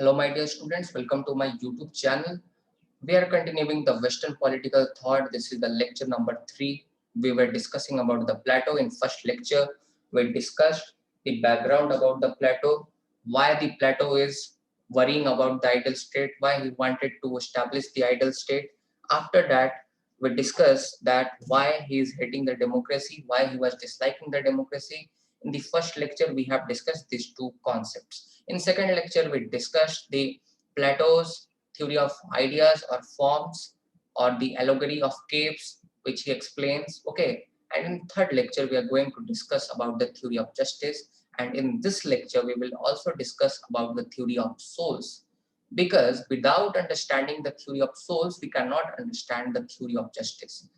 Hello, my dear students. Welcome to my YouTube channel. We are continuing the Western political thought. This is the lecture number 3. We were discussing about the Plato in first lecture. We discussed the background about the Plato, why the Plato is worrying about the ideal state, why he wanted to establish the ideal state. After that, we discussed that why he is hating the democracy, why he was disliking the democracy. In the first lecture, we have discussed these two concepts. In second lecture, we discussed the Plato's theory of ideas or forms or the allegory of caves, which he explains. Okay, and in third lecture we are going to discuss about the theory of justice, and in this lecture we will also discuss about the theory of souls, because without understanding the theory of souls we cannot understand the theory of justice.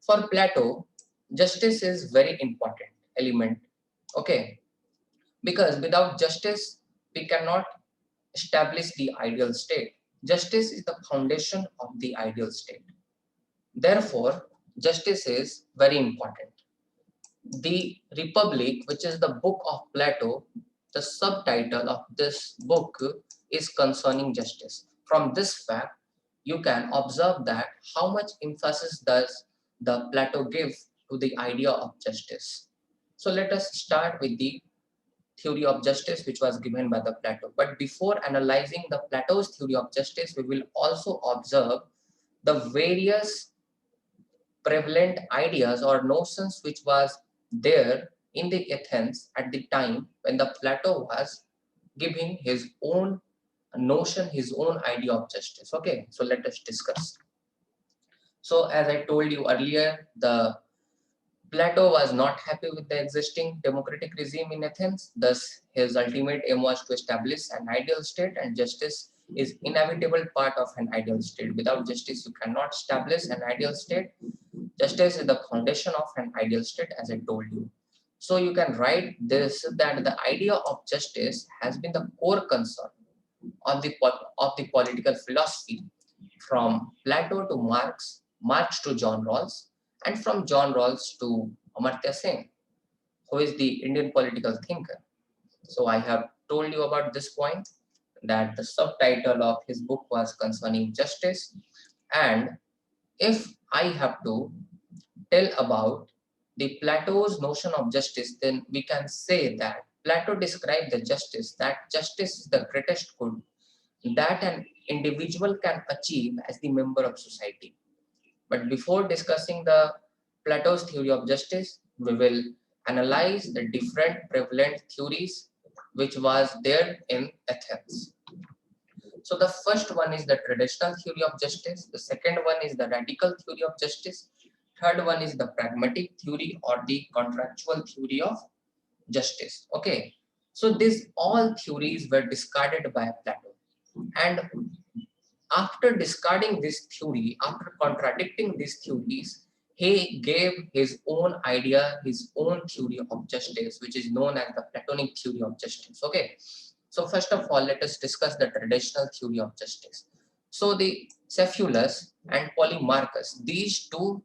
For Plato, justice is very important element. Okay, because without justice we cannot establish the ideal state. Justice is the foundation of the ideal state. Therefore, justice is very important. The Republic, which is the book of Plato, the subtitle of this book is concerning justice. From this fact, you can observe that how much emphasis does the Plato give to the idea of justice. So let us start with the theory of justice which was given by the Plato. But before analyzing the Plato's theory of justice, we will also observe the various prevalent ideas or notions which was there in the Athens at the time when the Plato was giving his own notion, his own idea of justice. Okay, so let us discuss. So as I told you earlier, the Plato was not happy with the existing democratic regime in Athens. Thus, his ultimate aim was to establish an ideal state, and justice is inevitable part of an ideal state. Without justice, you cannot establish an ideal state. Justice is the foundation of an ideal state, as I told you. So you can write this that the idea of justice has been the core concern of the political philosophy from Plato to Marx, Marx to John Rawls, and from John Rawls to Amartya Sen, who is the Indian political thinker. So I have told you about this point, that the subtitle of his book was concerning justice. And if I have to tell about the Plato's notion of justice, then we can say that Plato described the justice, that justice is the greatest good that an individual can achieve as the member of society. But before discussing the Plato's theory of justice, we will analyze the different prevalent theories which was there in Athens. So the first one is the traditional theory of justice, the second one is the radical theory of justice, third one is the pragmatic theory or the contractual theory of justice. Okay, so these all theories were discarded by Plato, and after discarding this theory, after contradicting these theories, he gave his own idea, his own theory of justice, which is known as the Platonic theory of justice. Okay, so first of all, let us discuss the traditional theory of justice. So the Cephalus and Polemarchus, these two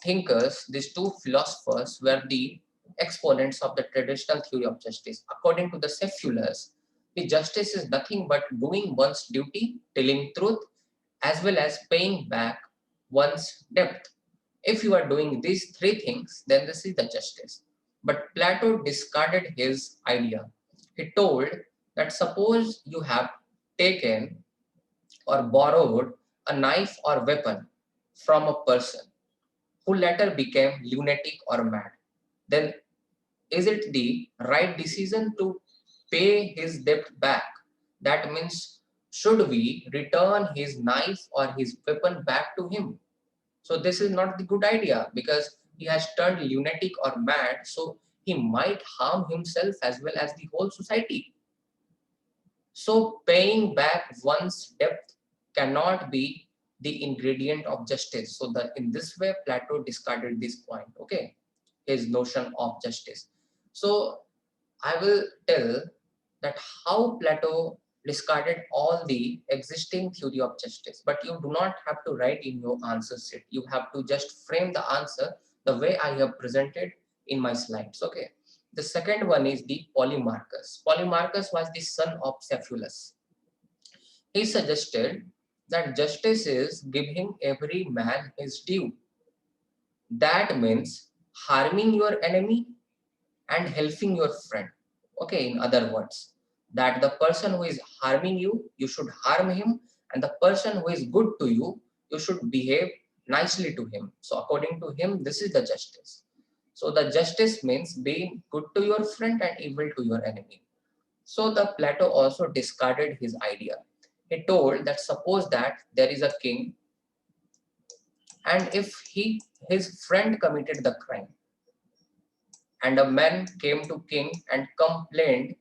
thinkers, these two philosophers were the exponents of the traditional theory of justice. According to the Cephalus, the justice is nothing but doing one's duty, telling truth, as well as paying back one's debt. If you are doing these three things, then this is the justice. But Plato discarded his idea. He told that suppose you have taken or borrowed a knife or weapon from a person who later became lunatic or mad, then is it the right decision to pay his debt back? That means, should we return his knife or his weapon back to him? So this is not the good idea, because he has turned lunatic or mad, so he might harm himself as well as the whole society. So paying back one's debt cannot be the ingredient of justice. So that in this way, Plato discarded this point. Okay, his notion of justice. So I will tell that how Plato discarded all the existing theory of justice, but you do not have to write in your answer sheet. You have to just frame the answer the way I have presented in my slides. Okay. The second one is the Polemarchus. Polemarchus was the son of Cephalus. He suggested that justice is giving every man his due. That means harming your enemy and helping your friend. Okay, in other words, that the person who is harming you, you should harm him, and the person who is good to you, you should behave nicely to him. So, according to him, this is the justice. So, the justice means being good to your friend and evil to your enemy. So, the Plato also discarded his idea. He told that suppose that there is a king, and if his friend committed the crime, and a man came to king and complained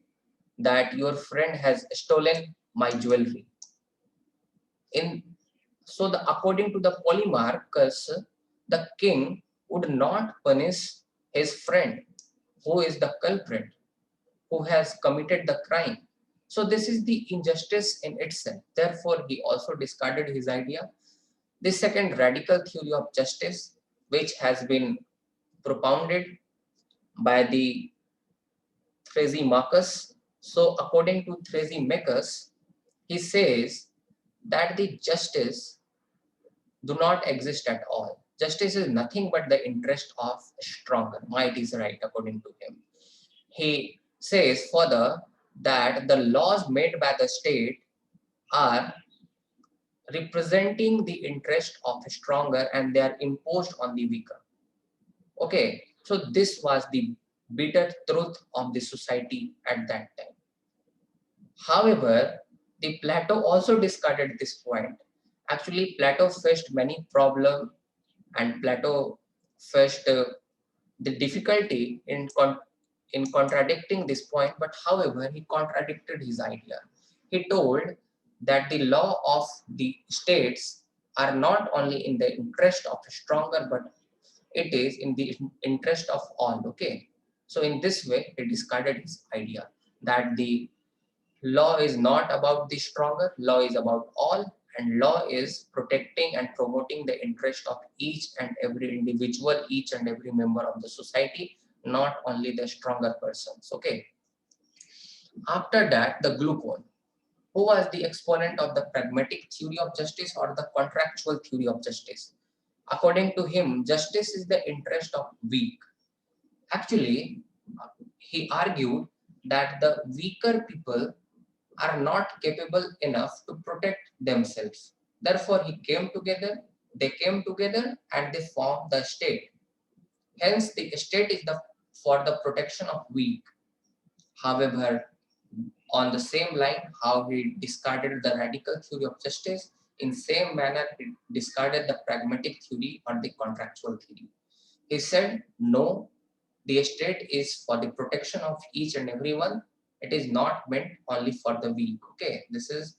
that your friend has stolen my jewelry. In so the according to the Polemarchus, the king would not punish his friend who is the culprit, who has committed the crime. So this is the injustice in itself. Therefore, he also discarded his idea. The second radical theory of justice, which has been propounded by the Thrasymachus. So according to Thrasymachus, he says that the justice do not exist at all. Justice is nothing but the interest of stronger. Might is right according to him. He says further that the laws made by the state are representing the interest of stronger and they are imposed on the weaker. Okay, so this was the bitter truth of the society at that time. However, the Plato also discarded this point. Actually, Plato faced many problems and Plato faced the difficulty in contradicting this point, but however, he contradicted his idea. He told that the law of the states are not only in the interest of stronger, but it is in the interest of all. Okay, so in this way, he discarded his idea that the law is not about the stronger, law is about all, and law is protecting and promoting the interest of each and every individual, each and every member of the society, not only the stronger persons. Okay. After that, the Glucon, who was the exponent of the pragmatic theory of justice or the contractual theory of justice. According to him, justice is the interest of weak. Actually, he argued that the weaker people are not capable enough to protect themselves. Therefore, they came together and they formed the state. Hence, the state is for the protection of weak. However, on the same line, how he discarded the radical theory of justice, in same manner he discarded the pragmatic theory or the contractual theory. He said, no, the state is for the protection of each and everyone. It is not meant only for the weak. Okay, this is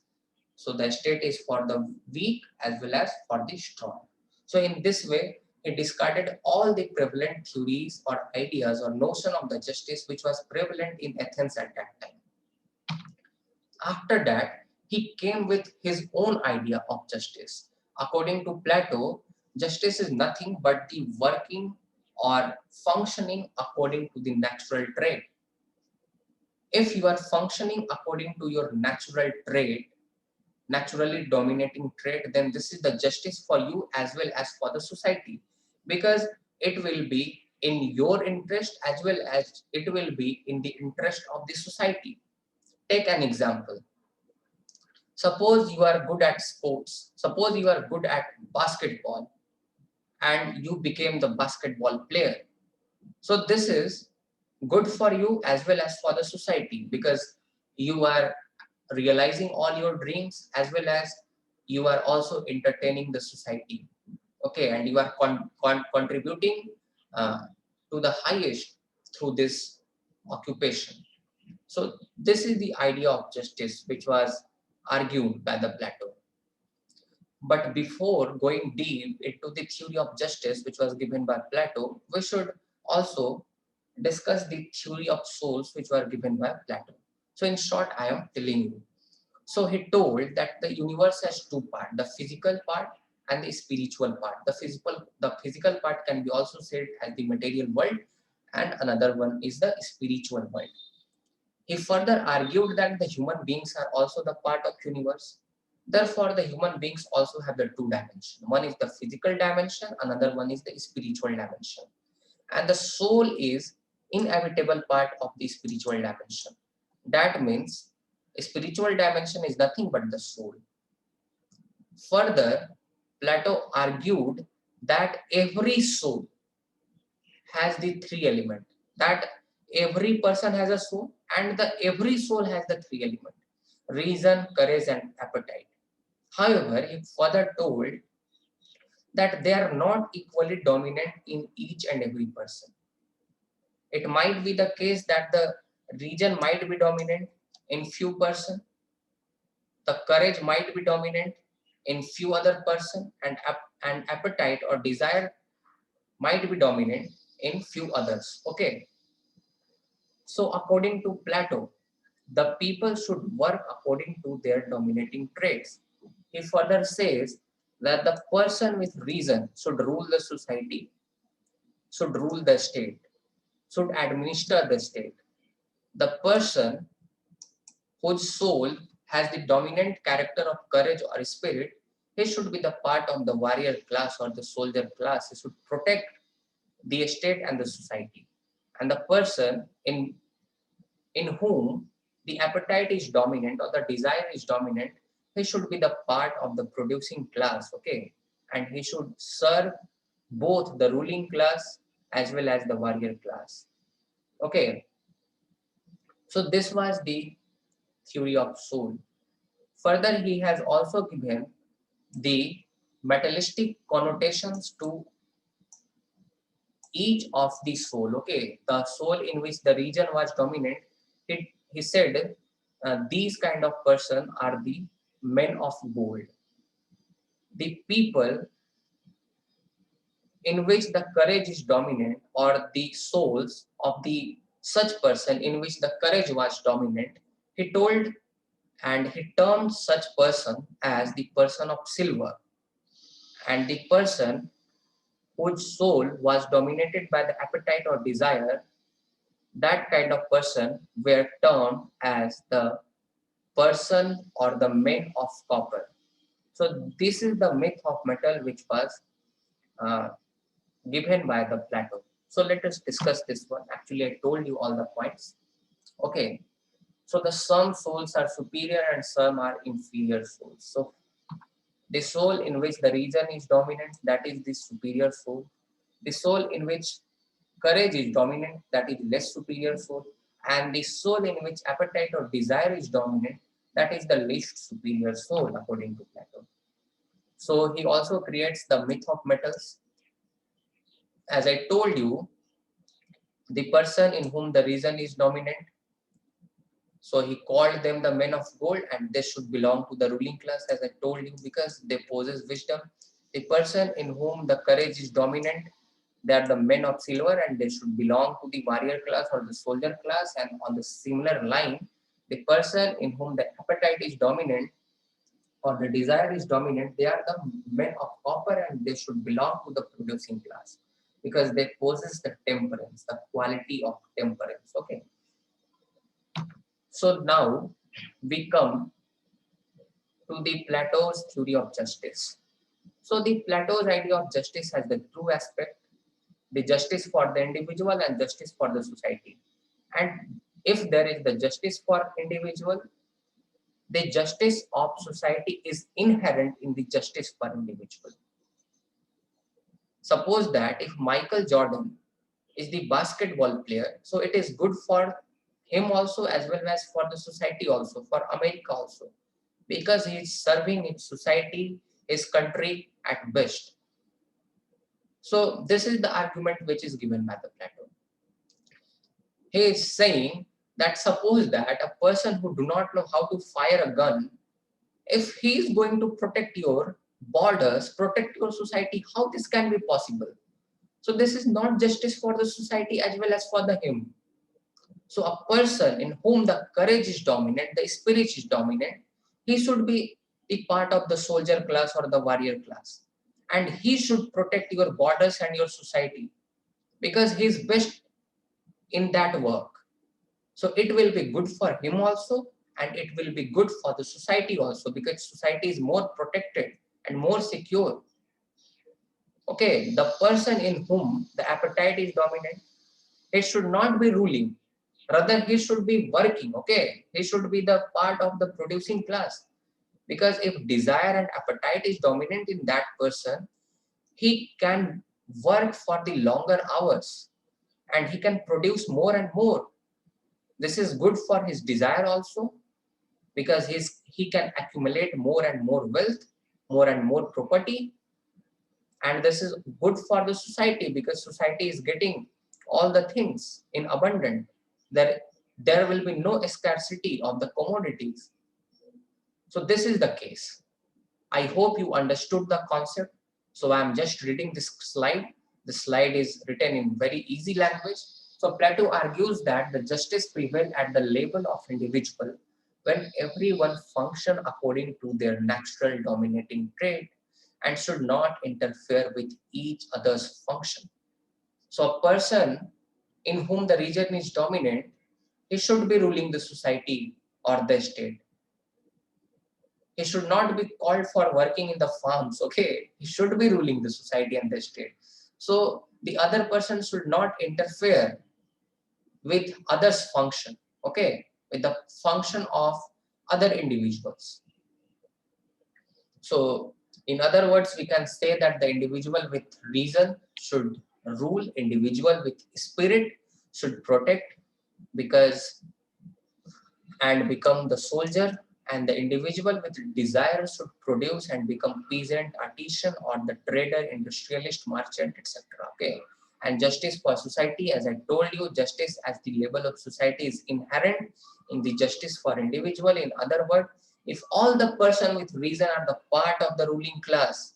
so the state is for the weak as well as for the strong. So in this way, he discarded all the prevalent theories or ideas or notion of the justice which was prevalent in Athens at that time. After that, he came with his own idea of justice. According to Plato, justice is nothing but the working or functioning according to the natural trait. If you are functioning according to your natural trait, naturally dominating trait, then this is the justice for you as well as for the society, because it will be in your interest as well as it will be in the interest of the society. Take an example. Suppose you are good at sports, suppose you are good at basketball and you became the basketball player. So this is good for you as well as for the society, because you are realizing all your dreams as well as you are also entertaining the society. Okay, and you are contributing uh, to the highest through this occupation. So this is the idea of justice which was argued by the Plato. But before going deep into the theory of justice which was given by Plato, we should also discuss the theory of souls which were given by Plato. So in short, I am telling you. So he told that the universe has two parts, the physical part and the spiritual part. The physical part can be also said as the material world, and another one is the spiritual world. He further argued that the human beings are also the part of universe. Therefore, the human beings also have the two dimensions. One is the physical dimension, another one is the spiritual dimension. And the soul is inevitable part of the spiritual dimension. That means spiritual dimension is nothing but the soul. Further, Plato argued that every soul has the three elements. That every person has a soul, and the every soul has the three elements: reason, courage, and appetite. However, he further told that they are not equally dominant in each and every person. It might be the case that the reason might be dominant in few person, the courage might be dominant in few other person, and appetite or desire might be dominant in few others. Okay. So according to Plato, the people should work according to their dominating traits. He further says that the person with reason should rule the society, should rule the state, should administer the state. The person whose soul has the dominant character of courage or spirit, he should be the part of the warrior class or the soldier class. He should protect the state and the society. And the person in whom the appetite is dominant or the desire is dominant, he should be the part of the producing class, okay? And he should serve both the ruling class as well as the warrior class, okay? So this was the theory of soul. Further, he has also given the materialistic connotations to each of the soul, okay? The soul in which the region was dominant, he said these kind of person are the men of gold. The people in which the courage is dominant, or the souls of the such person in which the courage was dominant, he told and he termed such person as the person of silver. And the person whose soul was dominated by the appetite or desire, that kind of person were termed as the person or the men of copper. So this is the myth of metal which was uh, given by the Plato. So let us discuss this one. Actually, I told you all the points. Okay. So the some souls are superior and some are inferior souls. So the soul in which the reason is dominant, that is the superior soul. The soul in which courage is dominant, that is less superior soul. And the soul in which appetite or desire is dominant, that is the least superior soul, according to Plato. So he also creates the myth of metals. As I told you, the person in whom the reason is dominant, so he called them the men of gold, and they should belong to the ruling class, as I told you, because they possess wisdom. The person in whom the courage is dominant, they are the men of silver, and they should belong to the warrior class or the soldier class. And on the similar line, the person in whom the appetite is dominant or the desire is dominant, they are the men of copper, and they should belong to the producing class because they possess the temperance, the quality of temperance. Okay. So now we come to the Plato's theory of justice. So the Plato's idea of justice has the two aspect: the justice for the individual and justice for the society. And if there is the justice for individual, the justice of society is inherent in the justice for individual. Suppose that if Michael Jordan is the basketball player, so it is good for him also as well as for the society also, for America also, because he is serving his society, his country at best. So this is the argument which is given by the Plato. He is saying that suppose that a person who do not know how to fire a gun, if he is going to protect your borders, protect your society, how this can be possible? So this is not justice for the society as well as for the him. So a person in whom the courage is dominant, the spirit is dominant, he should be the part of the soldier class or the warrior class. And he should protect your borders and your society because he is best in that work. So it will be good for him also and it will be good for the society also, because society is more protected and more secure. Okay, the person in whom the appetite is dominant, he should not be ruling, rather he should be working. Okay, he should be the part of the producing class, because if desire and appetite is dominant in that person, he can work for the longer hours and he can produce more and more. This is good for his desire also, because he can accumulate more and more wealth, more and more property, and this is good for the society, because society is getting all the things in abundance. There will be no scarcity of the commodities. So this is the case. I hope you understood the concept. So I'm just reading this slide. The slide is written in very easy language. So Plato argues that the justice prevails at the level of individual when everyone function according to their natural dominating trait and should not interfere with each other's function. So a person in whom the region is dominant, he should be ruling the society or the state. He should not be called for working in the farms. Okay, he should be ruling the society and the state. So the other person should not interfere with others function. Okay, with the function of other individuals. So in other words, we can say that the individual with reason should rule, individual with spirit should protect, because and become the soldier, and the individual with desire should produce and become peasant, artisan, or the trader, industrialist, merchant, etc. Okay, and justice for society, as I told you, justice as the level of society is inherent in the justice for individual. In other words, if all the person with reason are the part of the ruling class,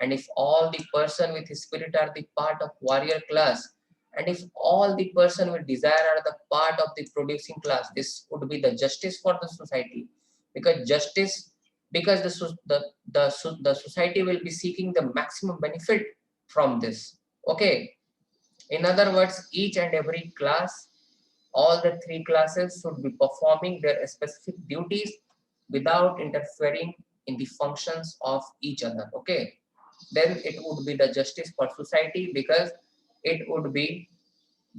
and if all the person with spirit are the part of warrior class, and if all the person with desire are the part of the producing class, this would be the justice for the society. Because justice, because the society will be seeking the maximum benefit from this. Okay, in other words, each and every class, all the three classes should be performing their specific duties without interfering in the functions of each other. Okay, then it would be the justice for society, because it would be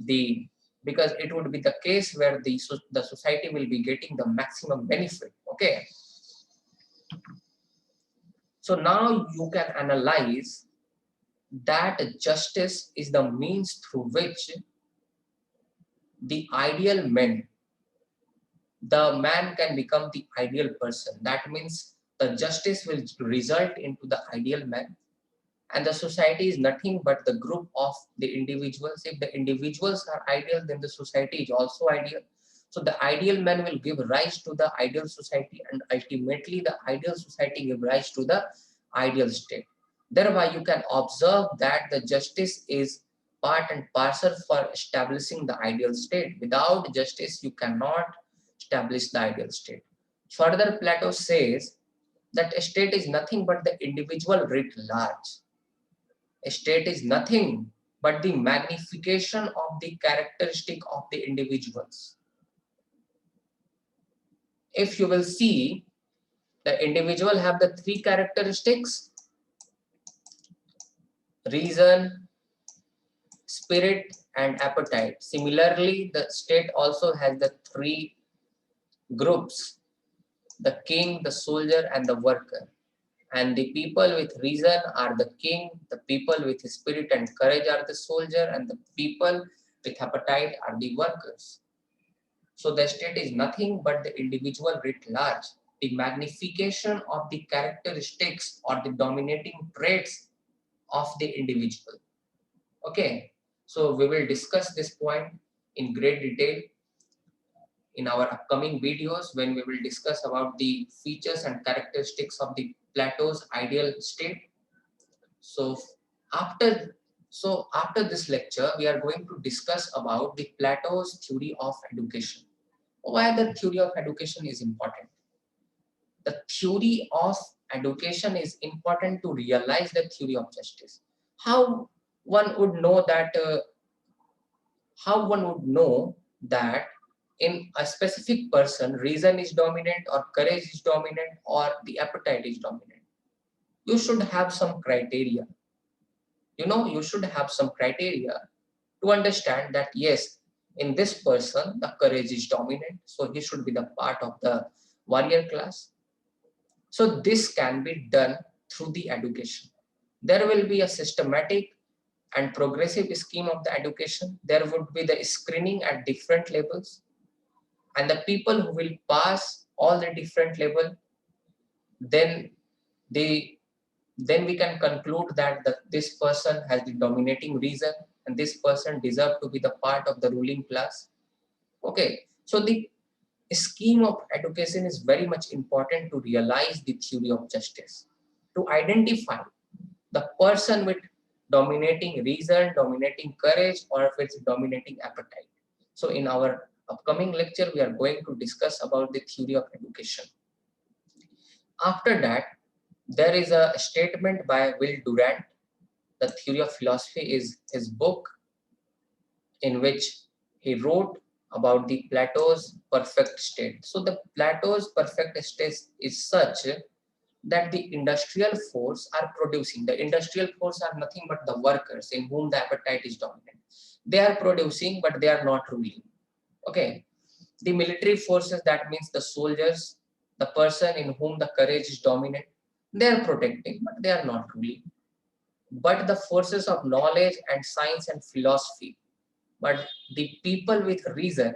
the it would be the case where the society will be getting the maximum benefit. Okay, so now you can analyze that justice is the means through which the ideal man, the man can become the ideal person. That means the justice will result into the ideal man, and the society is nothing but the group of the individuals. If the individuals are ideal, then the society is also ideal. So the ideal man will give rise to the ideal society, and ultimately the ideal society give rise to the ideal state. Thereby you can observe that the justice is part and parcel for establishing the ideal state. Without justice you cannot establish the ideal state. Further, Plato says that a state is nothing but the individual writ large. A state is nothing but the magnification of the characteristic of the individuals. If you will see, the individual have the three characteristics: reason, spirit, and appetite. Similarly, the state also has the three groups: the king, the soldier, and the worker. And the people with reason are the king, the people with spirit and courage are the soldier, and the people with appetite are the workers. So the state is nothing but the individual writ large, the magnification of the characteristics or the dominating traits of the individual. Okay, so we will discuss this point in great detail in our upcoming videos, when we will discuss about the features and characteristics of the Plato's ideal state. So after after this lecture, we are going to discuss about the Plato's theory of education. Why the theory of education is important? The theory of education is important to realize the theory of justice. How one would know that? How one would know that in a specific person, reason is dominant or courage is dominant or the appetite is dominant. You should have some criteria. You should have some criteria to understand that yes, in this person, the courage is dominant, so he should be the part of the warrior class. So this can be done through the education. There will be a systematic and progressive scheme of the education. There would be the screening at different levels, and the people who will pass all the different level, then they then we can conclude that this person has the dominating reason and this person deserves to be the part of the ruling class. Okay, so the scheme of education is very much important to realize the theory of justice, to identify the person with dominating reason, dominating courage, or with dominating appetite. So in our upcoming lecture, we are going to discuss about the theory of education. After that, there is a statement by Will Durant. The Theory of Philosophy is his book in which he wrote about the Plato's perfect state. So the Plato's perfect state is such that the industrial force are producing. The industrial force are nothing but the workers in whom the appetite is dominant. They are producing, but they are not ruling. Okay. The military forces, that means the soldiers, the person in whom the courage is dominant, they are protecting, but they are not ruling. But the forces of knowledge and science and philosophy, but the people with reason,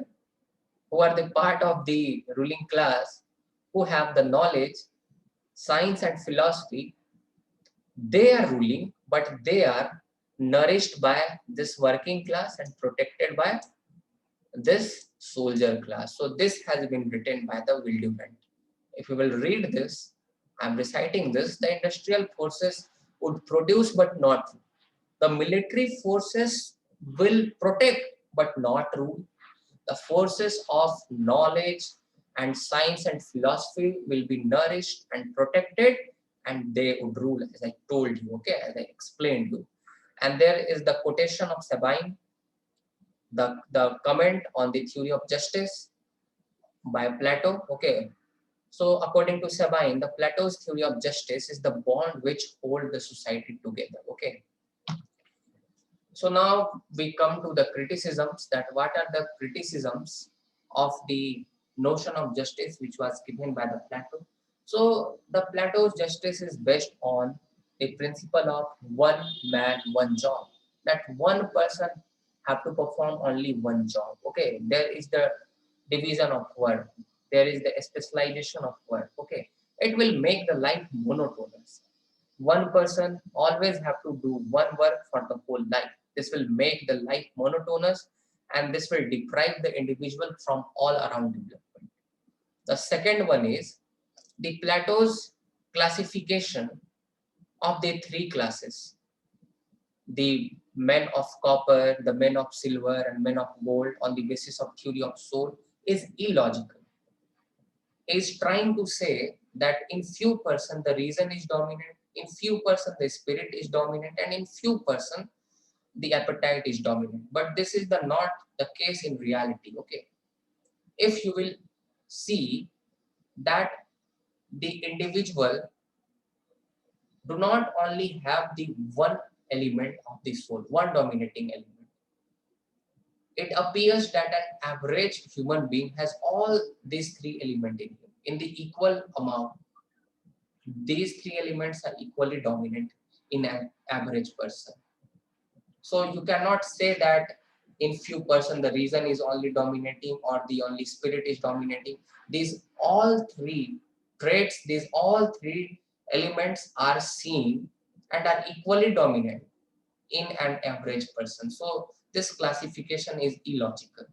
who are the part of the ruling class, who have the knowledge, science and philosophy, they are ruling, but they are nourished by this working class and protected by this soldier class. So this has been written by the Will Durant. If you will read this, I'm reciting this, the industrial forces would produce but not rule. The military forces will protect but not rule. The forces of knowledge and science and philosophy will be nourished and protected, and they would rule, as I told you, okay, as I explained you. And there is the quotation of Sabine, the comment on the theory of justice by Plato, okay. So according to Sabine, the Plato's theory of justice is the bond which hold the society together, okay. So now we come to the criticisms, that what are the criticisms of the notion of justice which was given by the Plato. So the Plato's justice is based on the principle of one man, one job. That one person have to perform only one job. Okay, there is the division of work. There is the specialization of work. Okay, it will make the life monotonous. One person always have to do one work for the whole life. This will make the life monotonous, and this will deprive the individual from all around development. The second one is the Plato's classification of the three classes: the men of copper, the men of silver, and men of gold on the basis of theory of soul is illogical. Is trying to say that in few person the reason is dominant, in few person the spirit is dominant, and in few person the appetite is dominant. But this is the not the case in reality. Okay, if you will see that the individual do not only have the one element of the soul, one dominating element. It appears that an average human being has all these three elements in him in the equal amount. These three elements are equally dominant in an average person. So you cannot say that in few person the reason is only dominating or the only spirit is dominating. These all three traits, these all three elements are seen and are equally dominant in an average person. So this classification is illogical.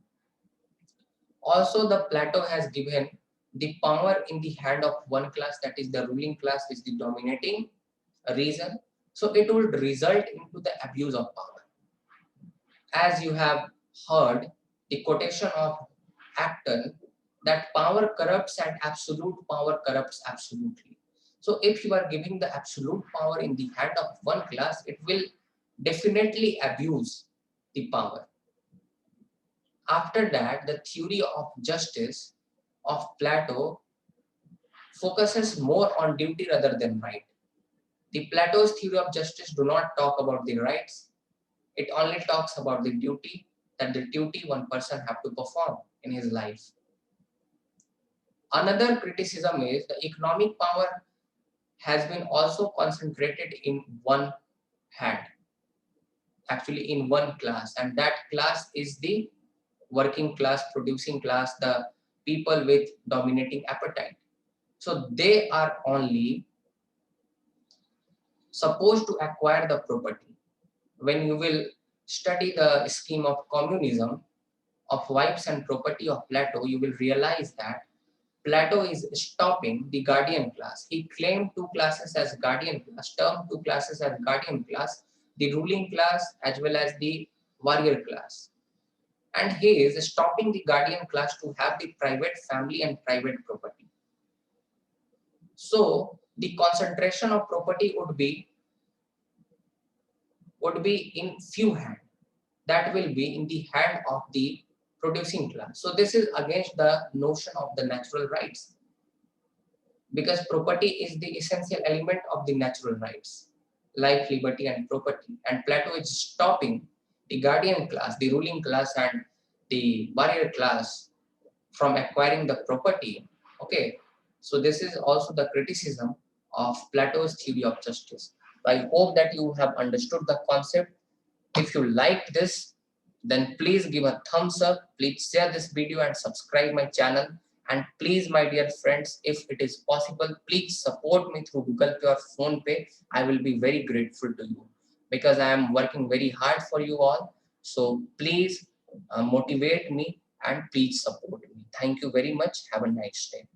Also, the Plato has given the power in the hand of one class, that is the ruling class, is the dominating reason. So it would result into the abuse of power. As you have heard the quotation of Acton, that power corrupts and absolute power corrupts absolutely. So if you are giving the absolute power in the hand of one class, it will definitely abuse the power. After that, the theory of justice of Plato focuses more on duty rather than right. The Plato's theory of justice do not talk about the rights. It only talks about the duty, that the duty one person have to perform in his life. Another criticism is the economic power has been also concentrated in one hand, actually in one class, and that class is the working class, producing class, the people with dominating appetite. So they are only supposed to acquire the property. When you will study the scheme of communism, of wives and property of Plato, you will realize that Plato is stopping the guardian class. He claimed two classes as guardian class, termed two classes as guardian class, the ruling class as well as the warrior class. And he is stopping the guardian class to have the private family and private property. So the concentration of property would be in few hands. That will be in the hand of the producing class. So this is against the notion of the natural rights, because property is the essential element of the natural rights, life, liberty, and property. And Plato is stopping the guardian class, the ruling class, and the warrior class from acquiring the property. Okay, so this is also the criticism of Plato's theory of justice. I hope that you have understood the concept. If you like this, then please give a thumbs up, please share this video and subscribe my channel. And please, my dear friends, if it is possible, please support me through Google Pay or Phone Pay. I will be very grateful to you, because I am working very hard for you all. So please motivate me and please support me. Thank you very much. Have a nice day.